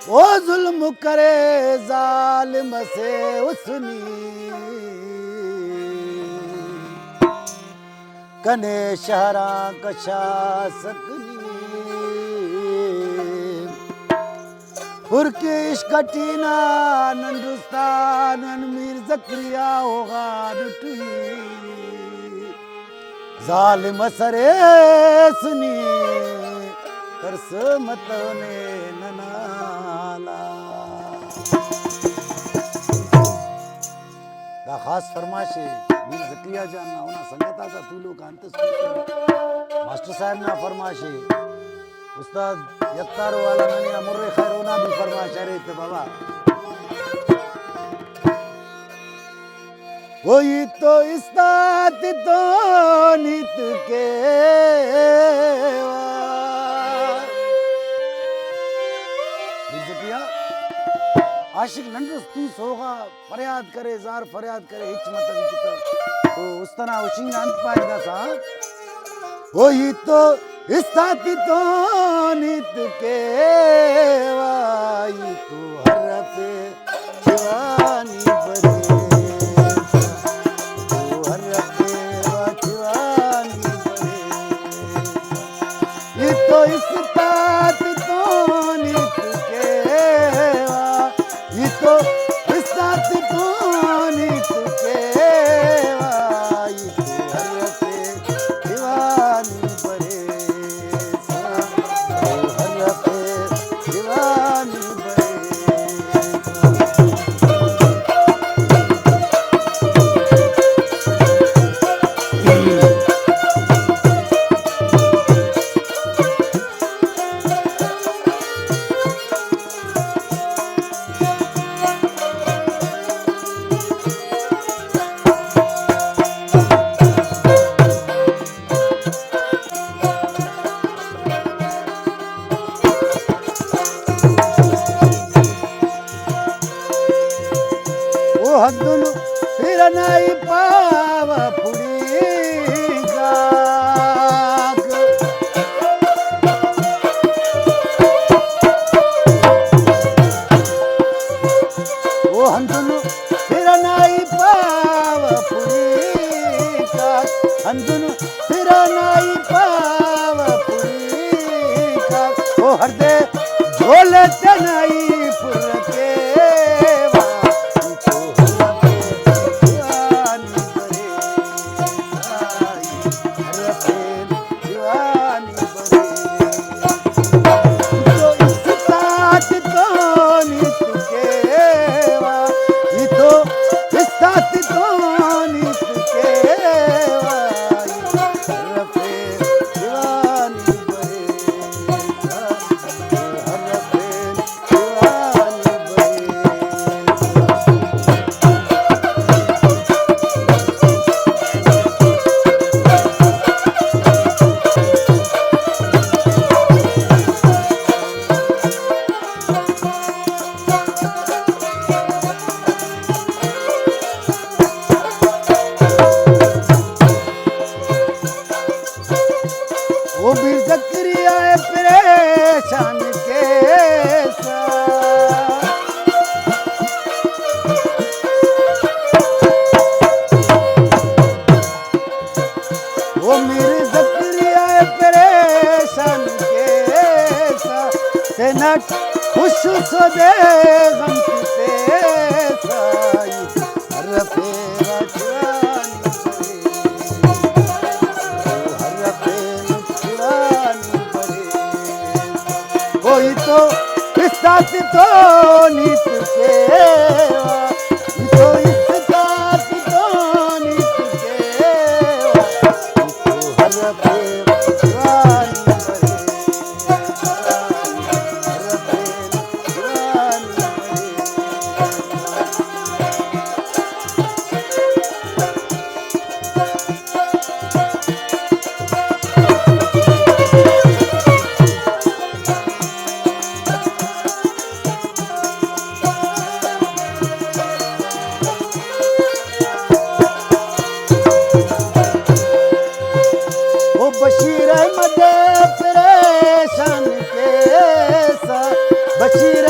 वो जुल्म करे जालिम से उसनी कने शहरा कशा सकनी पुरके इश्कटीना नंदुस्तान मीर जक्रिया होगा नटुई जालिम सरे सुनी तरस मतने ननाला दा खास फरमाशे मीर जक्रिया जान ना होना संगत आता तू लोग अंत मास्टर साहब ना फरमाशे उस्ताद यक्तार वाला ननी अमर खैरोना भी फरमाशे रे थे बाबा वही तो इस्तात तो नित के आशिक नंदुस तू सोगा फरियाद करे जार फरियाद करे हिच मत विचित तो उस तरह उशिंग अंत पाएगा साहब वही तो इस्तात तो नित के वाई तू हर पे दीवानी बरे तो इस्तात तो नित के ये तो इस्तात तो नित के ये तो हर पे दीवानी बरे हर पे दीवानी बरे हद्दुनु फिर नहीं पाव पुरी गाग वो हद्दुनु फिर नहीं पाव पुरी गाग हद्दुनु फिर नहीं पाव पुरी गाग वो हरदे झोले ते नहीं पुर के वो भी जक्रिया परेशान के वो मेरे जक्रिया परेशान के तेना खुश सो दे गम पे साई रफे कोई तो इस्तात तो नित के तो इस्तात तो नित के तो हर पे दीवानी बरे हर पे दीवानी बशीर अहमद परेशान के सा बशीर